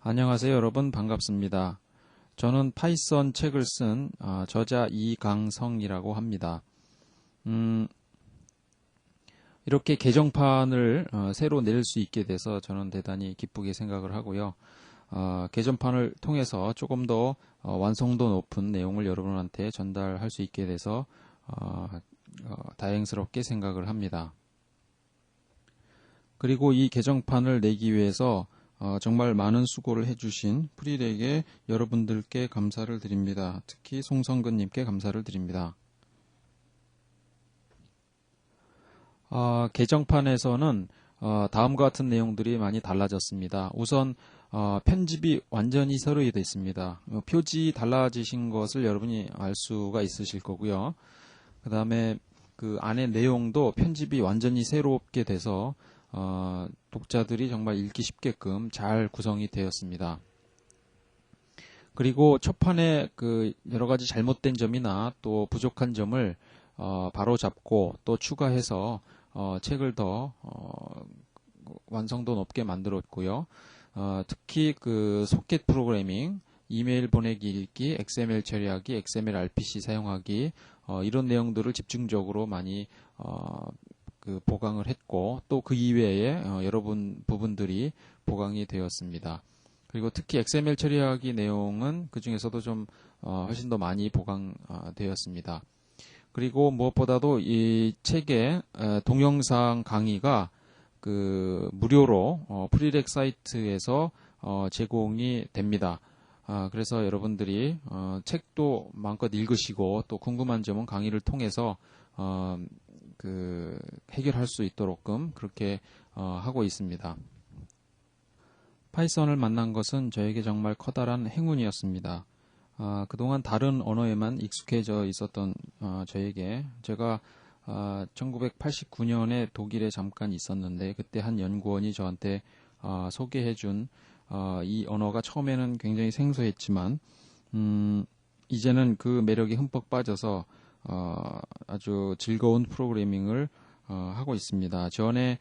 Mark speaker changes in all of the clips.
Speaker 1: 안녕하세요, 여러분. 반갑습니다. 저는 파이썬 책을 쓴 저자 이강성이라고 합니다. 이렇게 개정판을 새로 낼 수 있게 돼서 저는 대단히 기쁘게 생각을 하고요. 개정판을 통해서 조금 더 완성도 높은 내용을 여러분한테 전달할 수 있게 돼서 다행스럽게 생각을 합니다. 그리고 이 개정판을 내기 위해서 정말 많은 수고를 해주신 프릴에게 여러분들께 감사를 드립니다. 특히 송성근님께 감사를 드립니다. 개정판에서는 다음과 같은 내용들이 많이 달라졌습니다. 우선 편집이 완전히 새로 되어 있습니다. 표지 달라지신 것을 여러분이 알 수가 있으실 거고요. 그 다음에 그 안에 내용도 편집이 완전히 새롭게 돼서 독자들이 정말 읽기 쉽게끔 잘 구성이 되었습니다. 그리고 초판에 그 여러 가지 잘못된 점이나 또 부족한 점을 바로 잡고 또 추가해서 책을 더 완성도 높게 만들었고요. 특히 그 소켓 프로그래밍, 이메일 보내기 읽기, XML 처리하기, XML RPC 사용하기 이런 내용들을 집중적으로 많이 보강을 했고 또 그 이외에 여러분 부분들이 보강이 되었습니다. 그리고 특히 XML 처리하기 내용은 그 중에서도 좀 훨씬 더 많이 보강되었습니다. 그리고 무엇보다도 이 책의 동영상 강의가 그 무료로 프리렉 사이트에서 제공이 됩니다. 그래서 여러분들이 책도 마음껏 읽으시고 또 궁금한 점은 강의를 통해서 해결할 수 있도록끔 그렇게 하고 있습니다. 파이썬을 만난 것은 저에게 정말 커다란 행운이었습니다. 그동안 다른 언어에만 익숙해져 있었던 저에게 제가 1989년에 독일에 잠깐 있었는데 그때 한 연구원이 저한테 소개해준 이 언어가 처음에는 굉장히 생소했지만 이제는 그 매력에 흠뻑 빠져서 아주 즐거운 프로그래밍을 하고 있습니다. 전에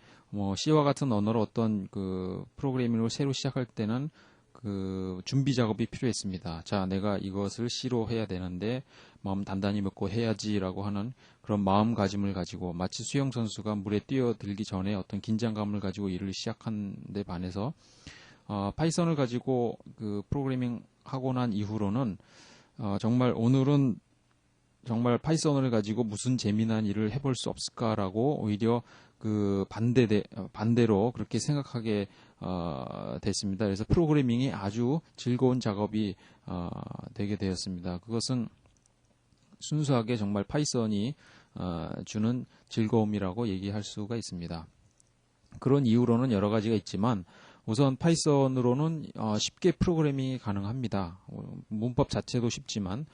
Speaker 1: C와 같은 언어로 어떤 그 프로그래밍을 새로 시작할 때는 그 준비 작업이 필요했습니다. 자, 내가 이것을 C로 해야 되는데 마음 단단히 먹고 해야지라고 하는 그런 마음가짐을 가지고 마치 수영 선수가 물에 뛰어들기 전에 어떤 긴장감을 가지고 일을 시작한 데 반해서 파이썬을 가지고 그 프로그래밍 하고 난 이후로는 정말 오늘은 정말 파이썬을 가지고 무슨 재미난 일을 해볼 수 없을까라고 오히려 그 반대로 그렇게 생각하게 됐습니다. 그래서 프로그래밍이 아주 즐거운 작업이 되게 되었습니다. 그것은 순수하게 정말 파이썬이 주는 즐거움이라고 얘기할 수가 있습니다. 그런 이유로는 여러 가지가 있지만 우선 파이썬으로는 쉽게 프로그래밍이 가능합니다. 문법 자체도 쉽지만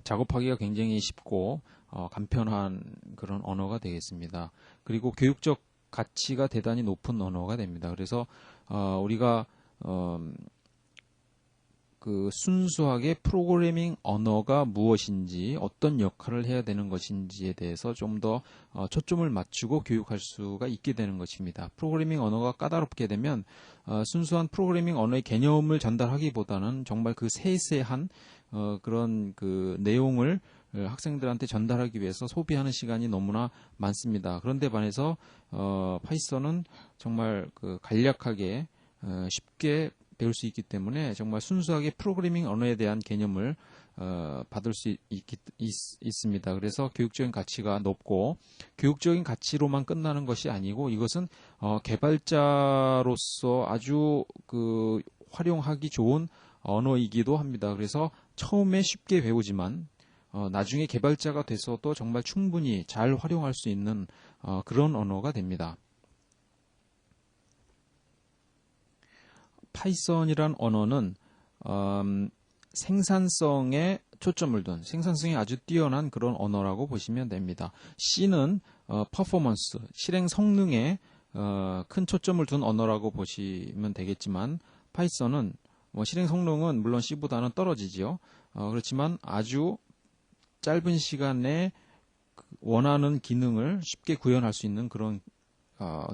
Speaker 1: 작업하기가 굉장히 쉽고 간편한 그런 언어가 되겠습니다. 그리고 교육적 가치가 대단히 높은 언어가 됩니다. 그래서 우리가 그 순수하게 프로그래밍 언어가 무엇인지 어떤 역할을 해야 되는 것인지에 대해서 좀 더 초점을 맞추고 교육할 수가 있게 되는 것입니다. 프로그래밍 언어가 까다롭게 되면 순수한 프로그래밍 언어의 개념을 전달하기보다는 정말 그 세세한 그런 그 내용을 학생들한테 전달하기 위해서 소비하는 시간이 너무나 많습니다. 그런데 반해서 파이썬은 정말 그 간략하게 쉽게 배울 수 있기 때문에 정말 순수하게 프로그래밍 언어에 대한 개념을 받을 수 있습니다. 그래서 교육적인 가치가 높고 교육적인 가치로만 끝나는 것이 아니고 이것은 개발자로서 아주 그 활용하기 좋은 언어이기도 합니다. 그래서 처음에 쉽게 배우지만 나중에 개발자가 돼서도 정말 충분히 잘 활용할 수 있는 그런 언어가 됩니다. 파이썬이란 언어는 생산성에 초점을 둔 생산성이 아주 뛰어난 그런 언어라고 보시면 됩니다. C는 퍼포먼스, 실행 성능에 큰 초점을 둔 언어라고 보시면 되겠지만 파이썬은 실행 성능은 물론 C보다는 떨어지죠. 그렇지만 아주 짧은 시간에 원하는 기능을 쉽게 구현할 수 있는 그런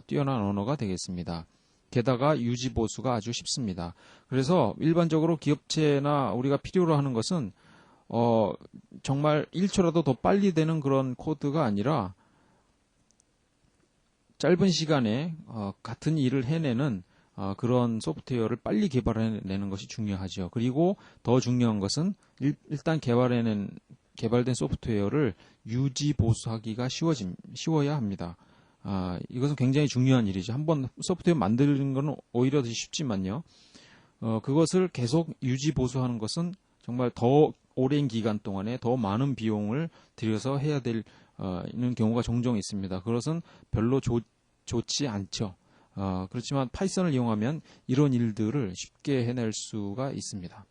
Speaker 1: 뛰어난 언어가 되겠습니다. 게다가 유지 보수가 아주 쉽습니다. 그래서 일반적으로 기업체나 우리가 필요로 하는 것은 정말 1초라도 더 빨리 되는 그런 코드가 아니라 짧은 시간에 같은 일을 해내는 그런 소프트웨어를 빨리 개발해내는 것이 중요하죠. 그리고 더 중요한 것은 일단 개발된 소프트웨어를 유지 보수하기가 쉬워야 합니다. 이것은 굉장히 중요한 일이죠. 한번 소프트웨어 만드는 것은 오히려 더 쉽지만요. 그것을 계속 유지 보수하는 것은 정말 더 오랜 기간 동안에 더 많은 비용을 들여서 해야 되는 경우가 종종 있습니다. 그것은 별로 좋지 않죠. 그렇지만 파이썬을 이용하면 이런 일들을 쉽게 해낼 수가 있습니다.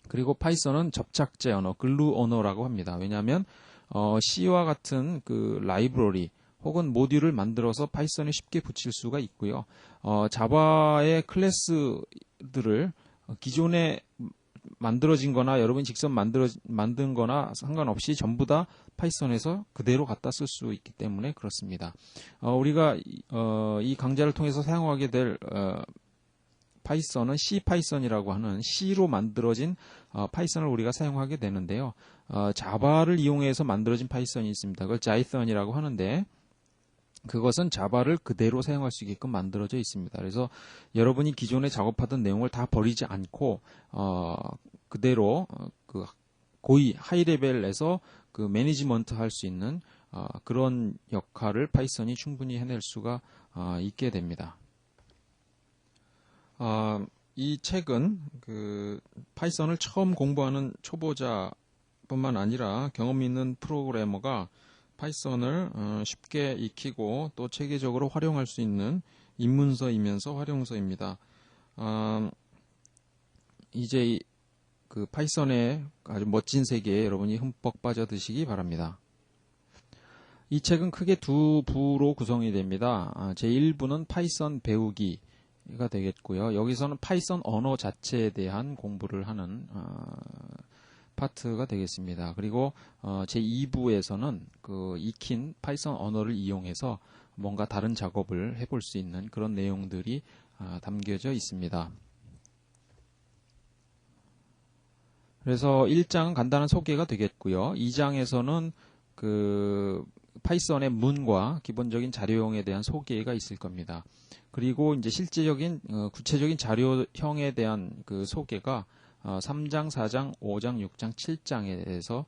Speaker 1: 그리고 파이썬은 접착제 언어, 글루 언어라고 합니다. 왜냐하면 C와 같은 그 라이브러리 혹은 모듈을 만들어서 파이썬에 쉽게 붙일 수가 있고요. 자바의 클래스들을 기존에 만들어진 거나 여러분이 직접 만든 거나 상관없이 전부 다 파이썬에서 그대로 갖다 쓸 수 있기 때문에 그렇습니다. 우리가 이 강좌를 통해서 사용하게 될 파이썬은 C 파이썬이라고 하는 C로 만들어진 파이썬을 우리가 사용하게 되는데요. 자바를 이용해서 만들어진 파이썬이 있습니다. 그걸 자이썬이라고 하는데 그것은 자바를 그대로 사용할 수 있게끔 만들어져 있습니다. 그래서 여러분이 기존에 작업하던 내용을 다 버리지 않고 그대로 그 고위 하이 레벨에서 그 매니지먼트 할 수 있는 그런 역할을 파이썬이 충분히 해낼 수가 있게 됩니다. 이 책은 그 파이썬을 처음 공부하는 초보자뿐만 아니라 경험 있는 프로그래머가 파이썬을 쉽게 익히고 또 체계적으로 활용할 수 있는 입문서이면서 활용서입니다. 이제 그 파이썬의 아주 멋진 세계에 여러분이 흠뻑 빠져드시기 바랍니다. 이 책은 크게 두 부로 구성이 됩니다. 제1부는 파이썬 배우기가 되겠고요. 여기서는 파이썬 언어 자체에 대한 공부를 하는 파트가 되겠습니다. 그리고 제2부에서는 그 익힌 파이썬 언어를 이용해서 뭔가 다른 작업을 해볼 수 있는 그런 내용들이 담겨져 있습니다. 그래서 1장은 간단한 소개가 되겠고요. 2장에서는 그 파이썬의 문과 기본적인 자료형에 대한 소개가 있을 겁니다. 그리고 이제 실제적인 구체적인 자료형에 대한 그 소개가 3장, 4장, 5장, 6장, 7장에 대해서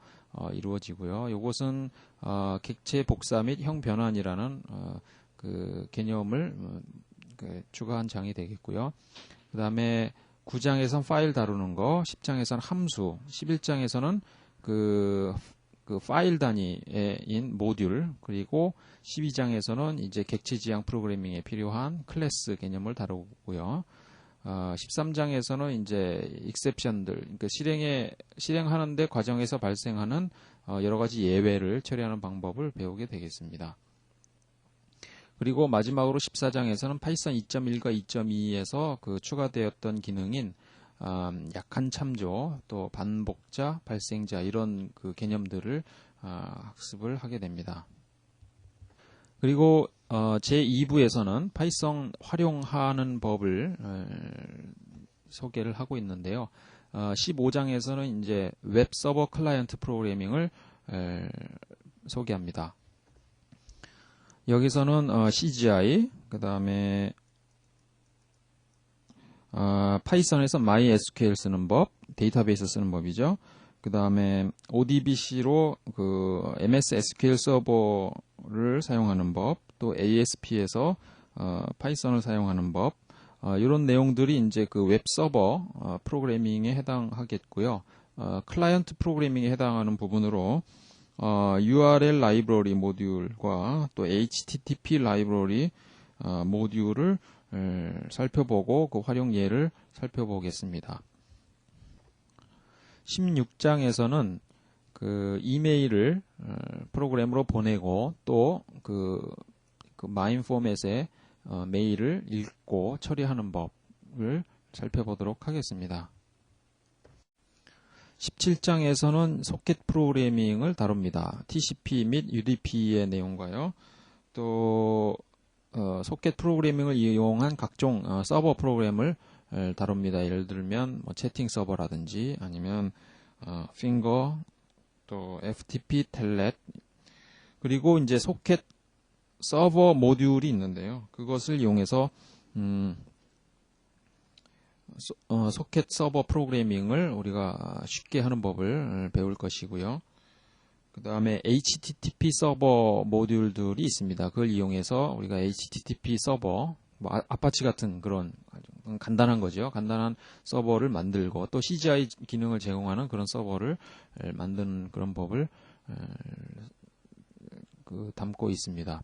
Speaker 1: 이루어지고요. 이것은 객체 복사 및 형 변환이라는 그 개념을 추가한 장이 되겠고요. 그 다음에 9장에서는 파일 다루는 거, 10장에서는 함수, 11장에서는 그 파일 단위인 모듈, 그리고 12장에서는 이제 객체 지향 프로그래밍에 필요한 클래스 개념을 다루고요. 13장에서는 이제 익셉션들, 그러니까 실행하는데 과정에서 발생하는 여러 가지 예외를 처리하는 방법을 배우게 되겠습니다. 그리고 마지막으로 14장에서는 파이썬 2.1과 2.2에서 그 추가되었던 기능인 약한 참조, 또 반복자, 발생자 이런 그 개념들을 학습을 하게 됩니다. 그리고 제2부에서는 파이썬 활용하는 법을 소개를 하고 있는데요. 15장에서는 이제 웹 서버 클라이언트 프로그래밍을 소개합니다. 여기서는 CGI, 그 다음에 파이썬에서 MySQL 쓰는 법, 데이터베이스 쓰는 법이죠. 그 다음에 ODBC로 그 MS SQL 서버를 사용하는 법, 또 ASP에서 파이썬을 사용하는 법, 이런 내용들이 이제 그 웹 서버 프로그래밍에 해당하겠고요. 클라이언트 프로그래밍에 해당하는 부분으로 URL 라이브러리 모듈과 또 HTTP 라이브러리 모듈을 살펴보고 그 활용 예를 살펴보겠습니다. 16장에서는 그 이메일을 프로그램으로 보내고 또 그 마인 포맷의 메일을 읽고 처리하는 법을 살펴보도록 하겠습니다. 17장에서는 소켓 프로그래밍을 다룹니다. TCP 및 UDP의 내용과요. 또 소켓 프로그래밍을 이용한 각종 서버 프로그램을 다룹니다. 예를 들면 뭐 채팅 서버라든지 아니면 핑거, 또 FTP 텔넷, 그리고 이제 소켓 서버 모듈이 있는데요. 그것을 이용해서 소켓 서버 프로그래밍을 우리가 쉽게 하는 법을 배울 것이고요. 그 다음에 HTTP 서버 모듈들이 있습니다. 그걸 이용해서 우리가 HTTP 서버, 뭐 아파치 같은 그런 간단한 거죠. 간단한 서버를 만들고 또 CGI 기능을 제공하는 그런 서버를 만드는 그런 법을 담고 있습니다.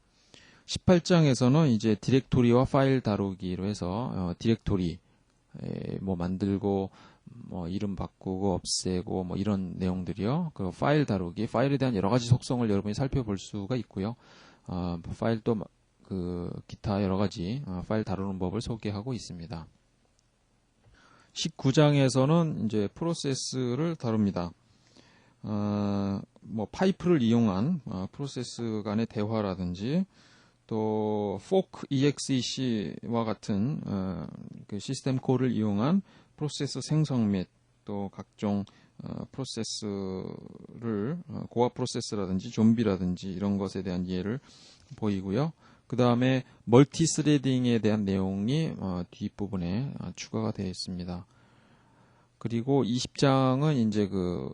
Speaker 1: 18장에서는 이제 디렉토리와 파일 다루기로 해서 디렉토리 뭐 만들고 뭐 이름 바꾸고 없애고 뭐 이런 내용들이요. 그 파일 다루기, 파일에 대한 여러 가지 속성을 여러분이 살펴볼 수가 있고요. 파일도 그 기타 여러 가지 파일 다루는 법을 소개하고 있습니다. 19장에서는 이제 프로세스를 다룹니다. 뭐 파이프를 이용한 프로세스 간의 대화라든지 또 fork exec와 같은 그 시스템 콜을 이용한 프로세스 생성 및 또 각종 프로세스를 고아 프로세스라든지 좀비라든지 이런 것에 대한 이해를 보이고요. 그 다음에 멀티 스레딩에 대한 내용이 뒷부분에 추가가 되어 있습니다. 그리고 20장은 이제 그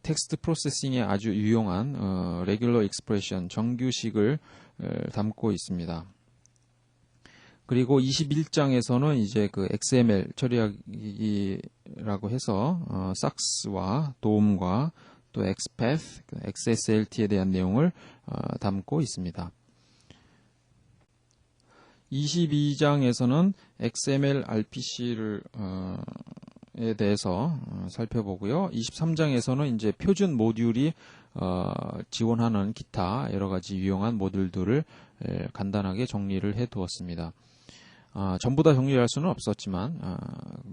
Speaker 1: 텍스트 프로세싱에 아주 유용한 레귤러 익스프레션 정규식을 담고 있습니다. 그리고 21장에서는 이제 그 XML 처리하기라고 해서 SAX와 도움과 또 XPath, XSLT에 대한 내용을 담고 있습니다. 22장에서는 XML RPC를 에 대해서 살펴보고요. 23장에서는 이제 표준 모듈이 지원하는 기타 여러 가지 유용한 모듈들을 간단하게 정리를 해 두었습니다. 전부 다 정리할 수는 없었지만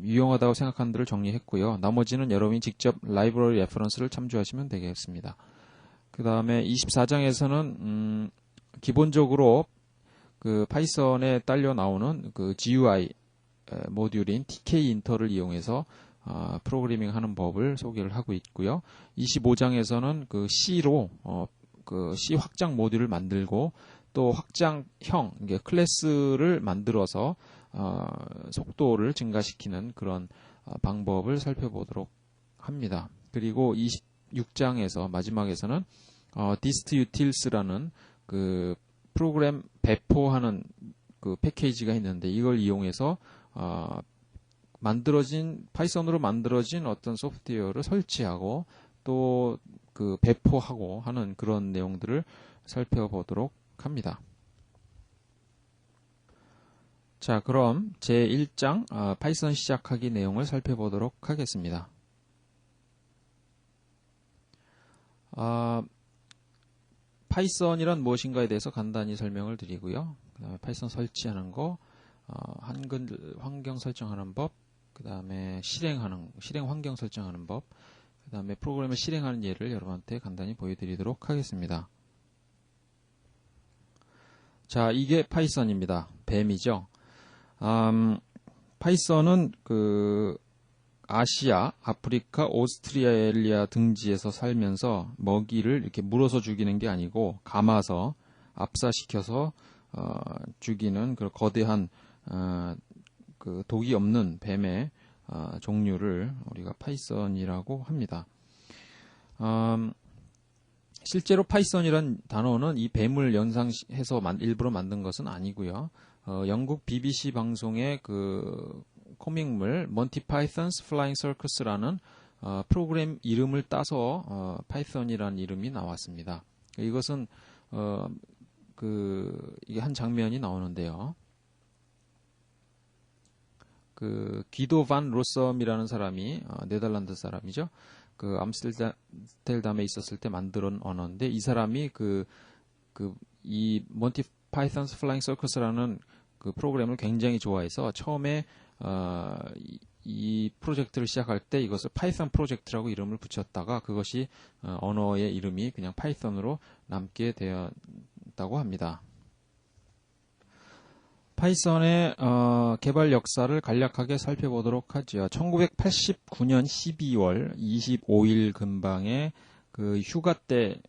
Speaker 1: 유용하다고 생각한 들을 정리했고요. 나머지는 여러분이 직접 라이브러리 레퍼런스를 참조하시면 되겠습니다. 그 다음에 24장에서는 기본적으로 그 파이썬에 딸려 나오는 그 GUI 모듈인 TK 인터를 이용해서 프로그래밍 하는 법을 소개를 하고 있고요. 25장에서는 그 C로 그 C 확장 모듈을 만들고 또 확장형 클래스를 만들어서 속도를 증가시키는 그런 방법을 살펴보도록 합니다. 그리고 26장에서 마지막에서는 dist utils라는 그 프로그램 배포하는 그 패키지가 있는데 이걸 이용해서 파이썬으로 만들어진 어떤 소프트웨어를 설치하고 또 그 배포하고 하는 그런 내용들을 살펴보도록 합니다. 자, 그럼 제1장 파이썬 시작하기 내용을 살펴보도록 하겠습니다. 파이썬이란 무엇인가에 대해서 간단히 설명을 드리고요. 그 다음에 파이썬 설치하는 거, 한글 환경 설정하는 법, 그 다음에 실행 환경 설정하는 법, 그 다음에 프로그램을 실행하는 예를 여러분한테 간단히 보여드리도록 하겠습니다. 자, 이게 파이썬입니다. 뱀이죠. 파이썬은 그 아시아, 아프리카, 오스트레일리아 등지에서 살면서 먹이를 이렇게 물어서 죽이는 게 아니고 감아서 압사시켜서 죽이는 그 거대한 그 독이 없는 뱀의 종류를 우리가 파이썬이라고 합니다. 실제로 파이썬이란 단어는 이 뱀을 연상해서 일부러 만든 것은 아니고요. 영국 BBC 방송의 그 코믹물 Monty Python's Flying Circus라는 프로그램 이름을 따서 파이썬이라는 이름이 나왔습니다. 이것은 이게 한 장면이 나오는데요. 그 기도 반 로썸이라는 사람이 네덜란드 사람이죠. 그 암스테르담에 있었을 때 만든 언어인데 이 사람이 이 몬티 파이썬스 플라잉 서커스라는 그 프로그램을 굉장히 좋아해서 처음에 이 프로젝트를 시작할 때 이것을 파이썬 프로젝트라고 이름을 붙였다가 그것이 언어의 이름이 그냥 파이썬으로 남게 되었다고 합니다. 파이썬의 개발 역사를 간략하게 살펴보도록 하죠. 1989년 12월 25일 근방에 그 휴가 때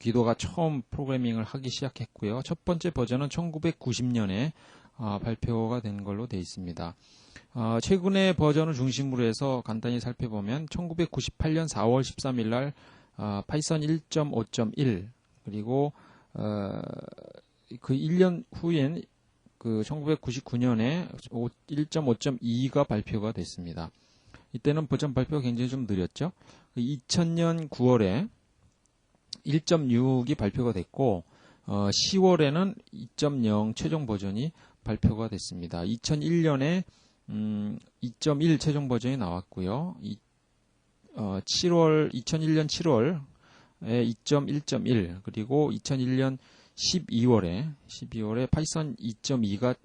Speaker 1: 귀도가 처음 프로그래밍을 하기 시작했고요. 첫 번째 버전은 1990년에 발표가 된 걸로 되어 있습니다. 최근의 버전을 중심으로 해서 간단히 살펴보면 1998년 4월 13일 날 파이썬 1.5.1 그리고 그 1년 후엔 그 1999년에 1.5.2가 발표가 됐습니다. 이때는 버전 발표가 굉장히 좀 느렸죠. 2000년 9월에 1.6이 발표가 됐고 10월에는 2.0 최종 버전이 발표가 됐습니다. 2001년에 2.1 최종 버전이 나왔고요. 2001년 7월에 2.1.1 그리고 2001년 12월에 파이썬 2.2가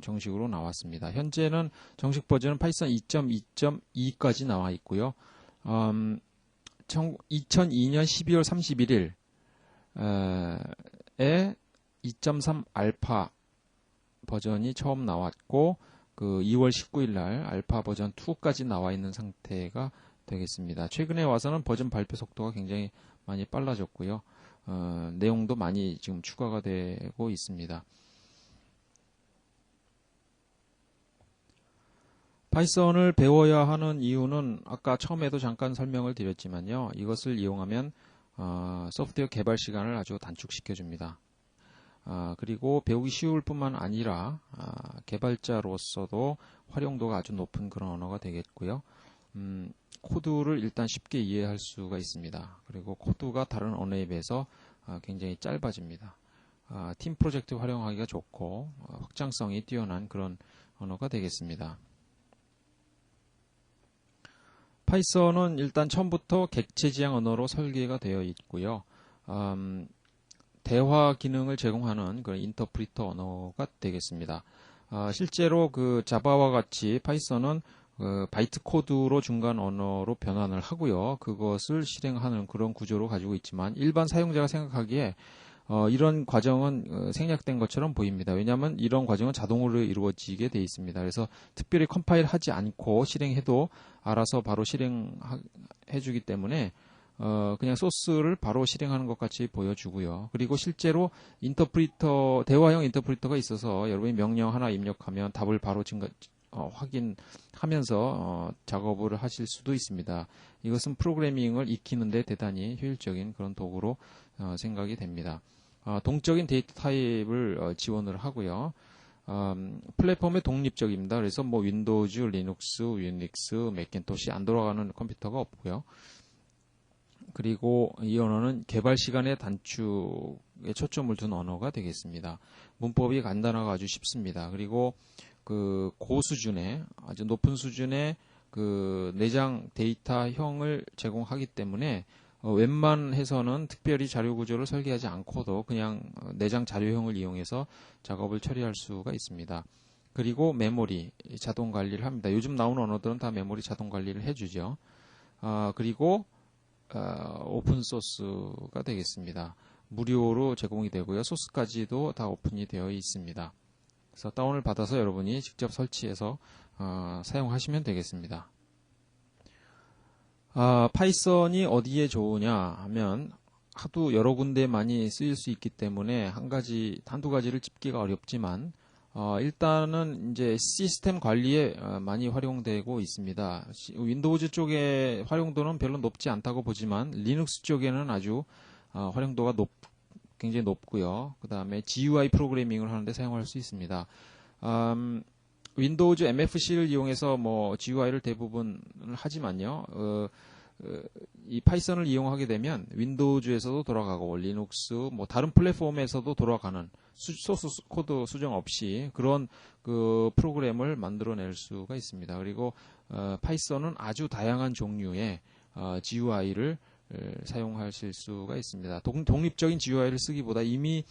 Speaker 1: 정식으로 나왔습니다. 현재는 정식 버전은 파이썬 2.2.2까지 나와 있고요. 2002년 12월 31일에 2.3 알파 버전이 처음 나왔고 그 2월 19일 날 알파 버전 2까지 나와 있는 상태가 되겠습니다. 최근에 와서는 버전 발표 속도가 굉장히 많이 빨라졌고요. 내용도 많이 지금 추가가 되고 있습니다. 파이썬을 배워야 하는 이유는 아까 처음에도 잠깐 설명을 드렸지만요. 이것을 이용하면 소프트웨어 개발 시간을 아주 단축시켜 줍니다. 그리고 배우기 쉬울 뿐만 아니라 개발자로서도 활용도가 아주 높은 그런 언어가 되겠고요. 코드를 일단 쉽게 이해할 수가 있습니다. 그리고 코드가 다른 언어에 비해서 굉장히 짧아집니다. 팀 프로젝트 활용하기가 좋고 확장성이 뛰어난 그런 언어가 되겠습니다. 파이썬은 일단 처음부터 객체 지향 언어로 설계가 되어 있고요. 대화 기능을 제공하는 그런 인터프리터 언어가 되겠습니다. 실제로 그 자바와 같이 파이썬은 바이트 코드로 중간 언어로 변환을 하고요. 그것을 실행하는 그런 구조로 가지고 있지만 일반 사용자가 생각하기에 이런 과정은 생략된 것처럼 보입니다. 왜냐하면 이런 과정은 자동으로 이루어지게 되어 있습니다. 그래서 특별히 컴파일하지 않고 실행해도 알아서 바로 실행해주기 때문에 그냥 소스를 바로 실행하는 것 같이 보여주고요. 그리고 실제로 대화형 인터프리터가 있어서 여러분이 명령 하나 입력하면 답을 바로 확인하면서 작업을 하실 수도 있습니다. 이것은 프로그래밍을 익히는데 대단히 효율적인 그런 도구로 생각이 됩니다. 동적인 데이터 타입을 지원을 하고요. 플랫폼의 독립적입니다. 그래서 뭐 윈도우즈, 리눅스, 유닉스, 맥킨토시 안 돌아가는 컴퓨터가 없고요. 그리고 이 언어는 개발 시간의 단축에 초점을 둔 언어가 되겠습니다. 문법이 간단하고 아주 쉽습니다. 그리고 그 고수준의 아주 높은 수준의 그 내장 데이터형을 제공하기 때문에 웬만해서는 특별히 자료 구조를 설계하지 않고도 그냥 내장 자료형을 이용해서 작업을 처리할 수가 있습니다. 그리고 메모리 자동 관리를 합니다. 요즘 나오는 언어들은 다 메모리 자동 관리를 해주죠. 그리고 오픈 소스가 되겠습니다. 무료로 제공이 되고요. 소스까지도 다 오픈이 되어 있습니다. 그래서 다운을 받아서 여러분이 직접 설치해서 사용하시면 되겠습니다. 파이썬이 어디에 좋으냐 하면 하도 여러 군데 많이 쓰일 수 있기 때문에 한두 가지를 짚기가 어렵지만 일단은 이제 시스템 관리에 많이 활용되고 있습니다. 윈도우즈 쪽의 활용도는 별로 높지 않다고 보지만 리눅스 쪽에는 아주 활용도가 굉장히 높고요. 그 다음에 GUI 프로그래밍을 하는데 사용할 수 있습니다. 윈도우즈 MFC를 이용해서 뭐 GUI를 대부분 하지만요. 이 파이썬을 이용하게 되면 윈도우즈에서도 돌아가고 리눅스 뭐 다른 플랫폼에서도 돌아가는 소스 코드 수정 없이 그런 그 프로그램을 만들어낼 수가 있습니다. 그리고 파이썬은 아주 다양한 종류의 GUI를 사용하실 수가 있습니다. 독립적인 GUI를 쓰기보다 이미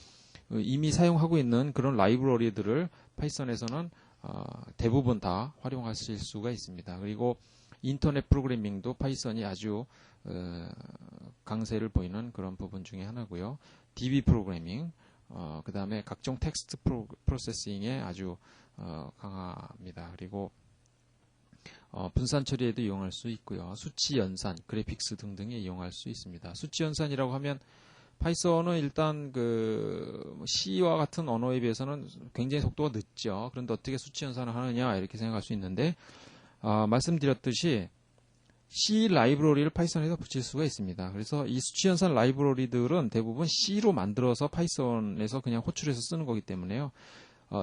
Speaker 1: 사용하고 있는 그런 라이브러리들을 파이썬에서는 대부분 다 활용하실 수가 있습니다. 그리고 인터넷 프로그래밍도 파이썬이 아주 강세를 보이는 그런 부분 중에 하나고요. DB 프로그래밍, 그 다음에 각종 텍스트 프로세싱에 아주 강합니다. 그리고 분산 처리에도 이용할 수 있고요. 수치 연산, 그래픽스 등등에 이용할 수 있습니다. 수치 연산이라고 하면 파이썬은 일단 그 C와 같은 언어에 비해서는 굉장히 속도가 늦죠. 그런데 어떻게 수치 연산을 하느냐 이렇게 생각할 수 있는데 말씀드렸듯이 C 라이브러리를 파이썬에다 붙일 수가 있습니다. 그래서 이 수치 연산 라이브러리들은 대부분 C로 만들어서 파이썬에서 그냥 호출해서 쓰는 거기 때문에요.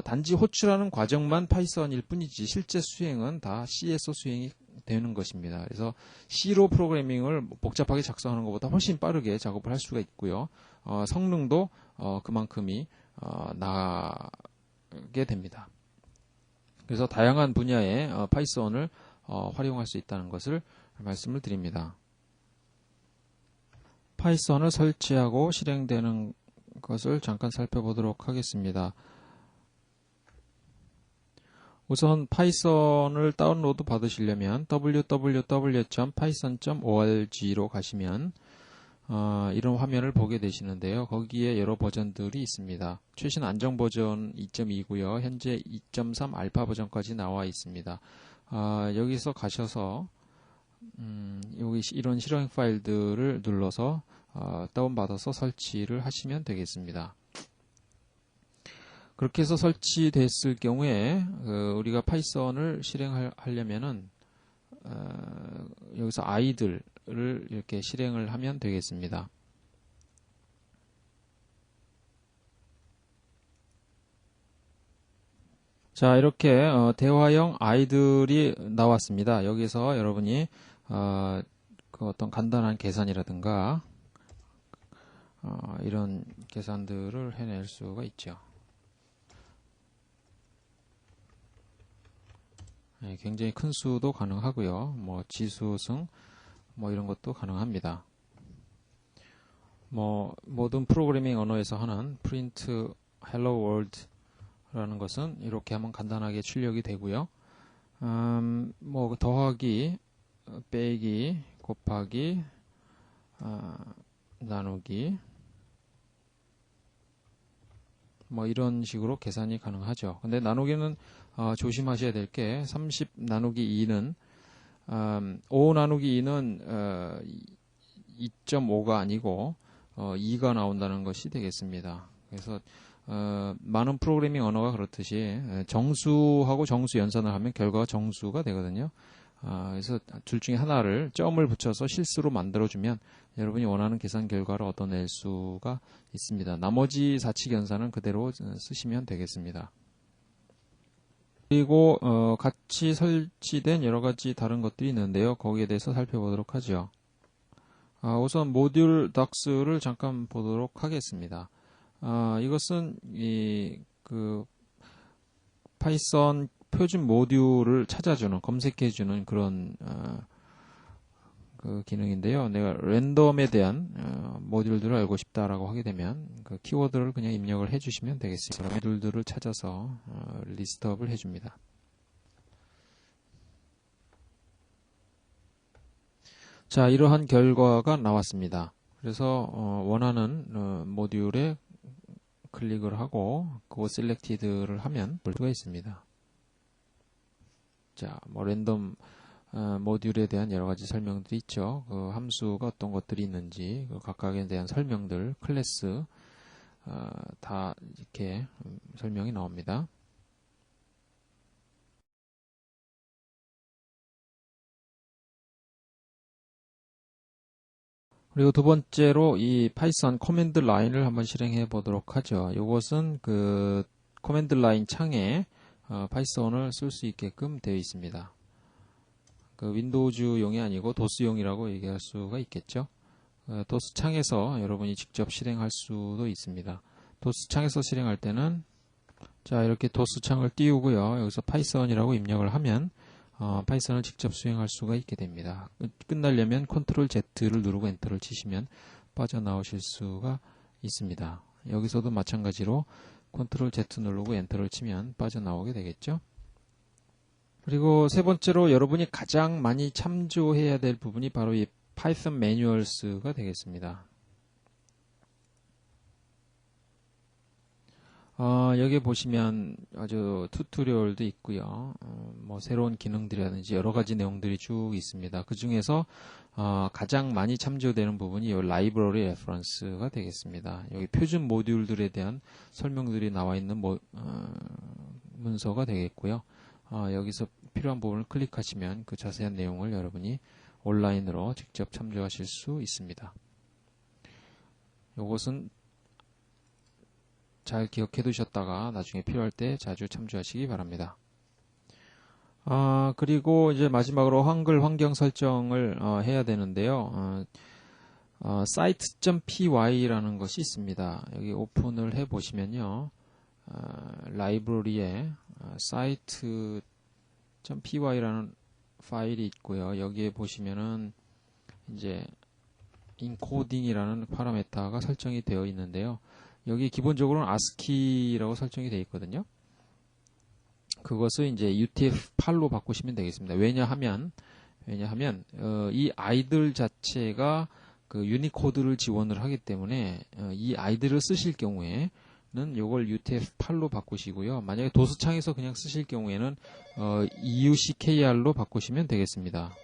Speaker 1: 단지 호출하는 과정만 파이썬일 뿐이지 실제 수행은 다 C에서 수행이 되는 것입니다. 그래서 C로 프로그래밍을 복잡하게 작성하는 것보다 훨씬 빠르게 작업을 할 수가 있고요. 성능도 그만큼이 나게 됩니다. 그래서 다양한 분야의 파이썬을 활용할 수 있다는 것을 말씀을 드립니다. 파이썬을 설치하고 실행되는 것을 잠깐 살펴보도록 하겠습니다. 우선 파이썬을 다운로드 받으시려면 www.python.org로 가시면 이런 화면을 보게 되시는데요. 거기에 여러 버전들이 있습니다. 최신 안정 버전 2.2고요. 현재 2.3 알파 버전까지 나와 있습니다. 여기서 가셔서 여기 이런 실행 파일들을 눌러서 다운받아서 설치를 하시면 되겠습니다. 그렇게 해서 설치됐을 경우에 우리가 파이썬을 실행하려면은 여기서 아이들을 이렇게 실행을 하면 되겠습니다. 자, 이렇게 대화형 아이들이 나왔습니다. 여기서 여러분이 그 어떤 간단한 계산이라든가 이런 계산들을 해낼 수가 있죠. 네, 굉장히 큰 수도 가능하고요. 뭐 지수승 뭐 이런 것도 가능합니다. 뭐 모든 프로그래밍 언어에서 하는 print hello world 라는 것은 이렇게 하면 간단하게 출력이 되고요. 뭐 더하기, 빼기, 곱하기, 나누기 뭐 이런 식으로 계산이 가능하죠. 근데 나누기는 조심하셔야 될 게 30 나누기 2는 5 나누기 2는 2.5가 아니고 2가 나온다는 것이 되겠습니다. 그래서 많은 프로그래밍 언어가 그렇듯이 정수하고 정수 연산을 하면 결과가 정수가 되거든요. 그래서 둘 중에 하나를 점을 붙여서 실수로 만들어주면 여러분이 원하는 계산 결과를 얻어낼 수가 있습니다. 나머지 사칙 연산은 그대로 쓰시면 되겠습니다. 그리고 같이 설치된 여러 가지 다른 것들이 있는데요. 거기에 대해서 살펴보도록 하죠. 우선 모듈 덕스를 잠깐 보도록 하겠습니다. 이것은 그 파이썬 표준 모듈을 찾아주는, 검색해주는 그런 그 기능인데요. 내가 랜덤에 대한 모듈들을 알고 싶다라고 하게 되면 그 키워드를 그냥 입력을 해주시면 되겠습니다. 모듈들을 찾아서 리스트업을 해줍니다. 자, 이러한 결과가 나왔습니다. 그래서 원하는 모듈에 클릭을 하고 그거 셀렉티드를 하면 볼 수가 있습니다. 자, 뭐 랜덤 모듈에 대한 여러 가지 설명들이 있죠. 그 함수가 어떤 것들이 있는지 그 각각에 대한 설명들, 클래스 다 이렇게 설명이 나옵니다. 그리고 두 번째로 이 파이썬 커맨드 라인을 한번 실행해 보도록 하죠. 이것은 그 커맨드 라인 창에 파이썬을 쓸 수 있게끔 되어 있습니다. 그 윈도우즈용이 아니고 도스용이라고 얘기할 수가 있겠죠. 도스 창에서 여러분이 직접 실행할 수도 있습니다. 도스 창에서 실행할 때는 자, 이렇게 도스 창을 띄우고요. 여기서 파이썬이라고 입력을 하면 파이썬을 직접 수행할 수가 있게 됩니다. 끝나려면 컨트롤 Z를 누르고 엔터를 치시면 빠져나오실 수가 있습니다. 여기서도 마찬가지로 컨트롤 Z 누르고 엔터를 치면 빠져나오게 되겠죠. 그리고 세 번째로 여러분이 가장 많이 참조해야 될 부분이 바로 이 파이썬 매뉴얼스가 되겠습니다. 여기 보시면 아주 튜토리얼도 있고요. 뭐 새로운 기능들이라든지 여러 가지 내용들이 쭉 있습니다. 그 중에서 가장 많이 참조되는 부분이 이 라이브러리 레퍼런스가 되겠습니다. 여기 표준 모듈들에 대한 설명들이 나와 있는 문서가 되겠고요. 여기서 필요한 부분을 클릭하시면 그 자세한 내용을 여러분이 온라인으로 직접 참조하실 수 있습니다. 이것은 잘 기억해 두셨다가 나중에 필요할 때 자주 참조하시기 바랍니다. 그리고 이제 마지막으로 한글 환경 설정을 해야 되는데요. site.py라는 것이 있습니다. 여기 오픈을 해 보시면요. 라이브러리에 site.py라는 파일이 있고요. 여기에 보시면은 이제 인코딩이라는 파라메터가 설정이 되어 있는데요. 여기 기본적으로는 ASCII라고 설정이 되어 있거든요. 그것을 이제 UTF-8로 바꾸시면 되겠습니다. 왜냐하면 이 아이들 자체가 그 유니코드를 지원을 하기 때문에 이 아이들을 쓰실 경우에는 이걸 UTF-8로 바꾸시고요. 만약에 도수창에서 그냥 쓰실 경우에는 EUCKR로 바꾸시면 되겠습니다.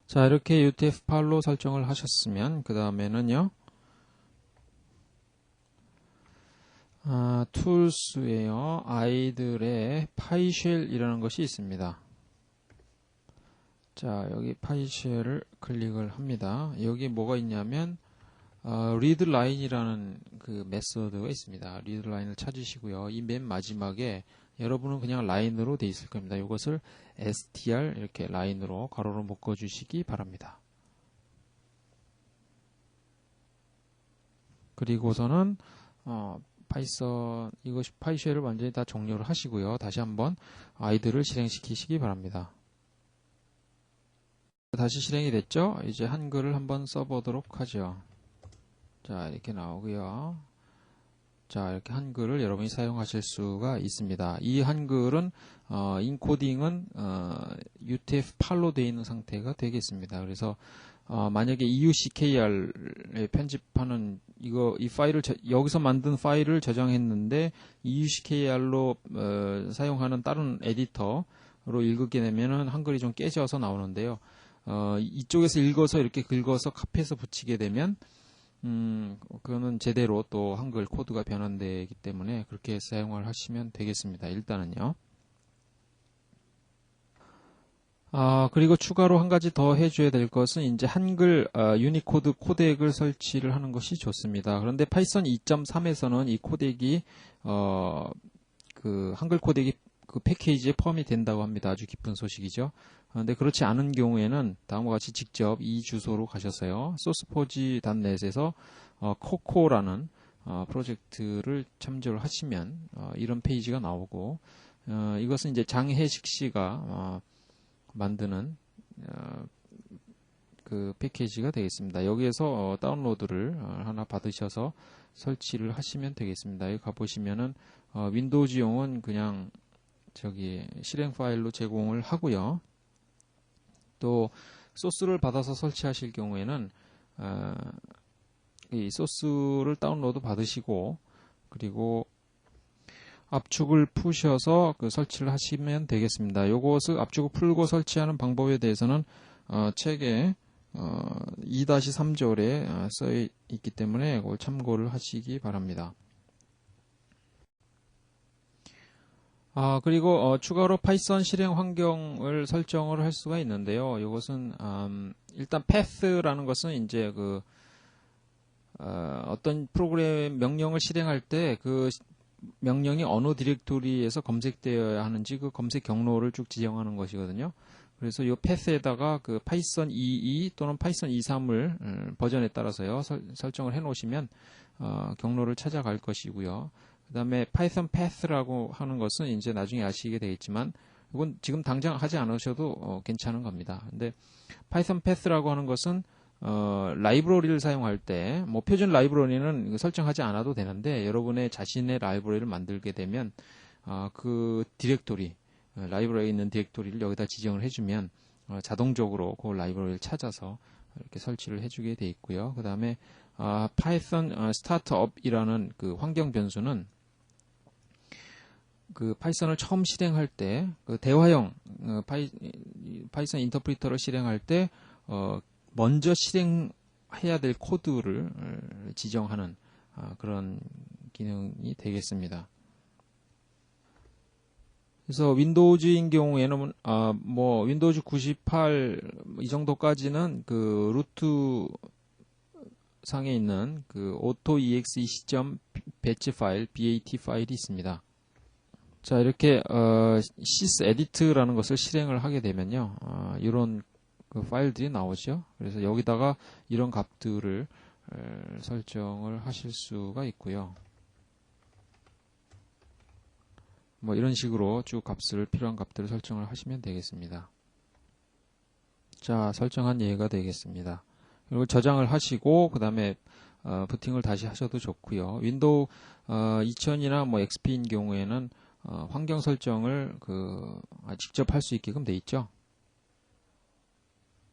Speaker 1: 자, 이렇게 UTF-8로 설정을 하셨으면 그 다음에는요. 툴스에요. 아이들의 파이쉘이라는 것이 있습니다. 자, 여기 파이쉘을 클릭을 합니다. 여기 뭐가 있냐면 readline이라는 그 메서드가 있습니다. readline을 찾으시고요. 이 맨 마지막에 여러분은 그냥 라인으로 돼 있을 겁니다. 이것을 str 이렇게 라인으로 가로로 묶어 주시기 바랍니다. 그리고서는 파이썬 이것이 파이쉘을 완전히 다 종료를 하시고요. 다시 한번 아이들을 실행시키시기 바랍니다. 다시 실행이 됐죠? 이제 한글을 한번 써보도록 하죠. 자, 이렇게 나오고요. 자, 이렇게 한글을 여러분이 사용하실 수가 있습니다. 이 한글은 인코딩은 UTF-8로 되어 있는 상태가 되겠습니다. 그래서 만약에 EUCKR에 편집하는 이 파일을 여기서 만든 파일을 저장했는데 EUCKR로 사용하는 다른 에디터로 읽게 되면은 한글이 좀 깨져서 나오는데요. 이쪽에서 읽어서 이렇게 긁어서 카피해서 붙이게 되면 그거는 제대로 또 한글 코드가 변환되기 때문에 그렇게 사용을 하시면 되겠습니다. 일단은요. 그리고 추가로 한 가지 더 해줘야 될 것은 이제 한글 유니코드 코덱을 설치를 하는 것이 좋습니다. 그런데 파이썬 2.3에서는 이 코덱이 그 한글 코덱이 그 패키지에 포함이 된다고 합니다. 아주 기쁜 소식이죠. 그런데 그렇지 않은 경우에는 다음과 같이 직접 이 주소로 가셔서요. sourceforge.net에서 코코라는 프로젝트를 참조를 하시면 이런 페이지가 나오고 이것은 이제 장혜식 씨가 만드는 그 패키지가 되겠습니다. 여기에서 다운로드를 하나 받으셔서 설치를 하시면 되겠습니다. 여기 가보시면은 윈도우즈용은 그냥 저기 실행 파일로 제공을 하고요. 또 소스를 받아서 설치하실 경우에는 이 소스를 다운로드 받으시고 그리고 압축을 푸셔서 그 설치를 하시면 되겠습니다. 요것을 압축을 풀고 설치하는 방법에 대해서는 책에 2-3절에 써 있기 때문에 그걸 참고를 하시기 바랍니다. 그리고 추가로 파이썬 실행 환경을 설정을 할 수가 있는데요. 이것은 일단 path라는 것은 이제 그 어떤 프로그램 명령을 실행할 때 그 명령이 어느 디렉토리에서 검색되어야 하는지 그 검색 경로를 쭉 지정하는 것이거든요. 그래서 이 path에다가 그 파이썬 22 또는 파이썬 23을 버전에 따라서요 설정을 해 놓으시면 경로를 찾아갈 것이고요. 그 다음에 파이썬 path라고 하는 것은 이제 나중에 아시게 되겠지만 이건 지금 당장 하지 않으셔도 괜찮은 겁니다. 근데 파이썬 path라고 하는 것은 라이브러리를 사용할 때 뭐 표준 라이브러리는 설정하지 않아도 되는데 여러분의 자신의 라이브러리를 만들게 되면 그 디렉토리 라이브러리에 있는 디렉토리를 여기다 지정을 해주면 자동적으로 그 라이브러리를 찾아서 이렇게 설치를 해주게 돼 있고요. 그 다음에 파이썬 스타트업이라는 그 환경 변수는 그 파이썬을 처음 실행할 때, 그 대화형 파이썬 인터프리터를 실행할 때 먼저 실행해야 될 코드를 지정하는 그런 기능이 되겠습니다. 그래서 윈도우즈인 경우에는 뭐 윈도우즈 98 이 정도까지는 그 루트 상에 있는 그 auto.exe 시점 batch 파일 (BAT) 파일이 있습니다. 자, 이렇게 sysedit라는 것을 실행을 하게 되면요, 이런 그 파일들이 나오죠. 그래서 여기다가 이런 값들을 설정을 하실 수가 있고요. 뭐 이런 식으로 쭉 필요한 값들을 설정을 하시면 되겠습니다. 자, 설정한 예가 되겠습니다. 그리고 저장을 하시고 그 다음에 부팅을 다시 하셔도 좋고요. 윈도우 2000이나 뭐 XP인 경우에는 환경 설정을 직접 할 수 있게끔 돼 있죠.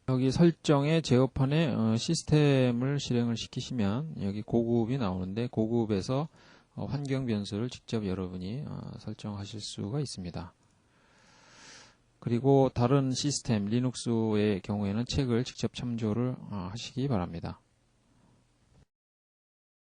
Speaker 1: 여기 설정의 제어판에 시스템을 실행을 시키시면 여기 고급이 나오는데, 고급에서 환경 변수를 직접 여러분이 설정하실 수가 있습니다. 그리고 다른 시스템 리눅스의 경우에는 책을 직접 참조를 하시기 바랍니다.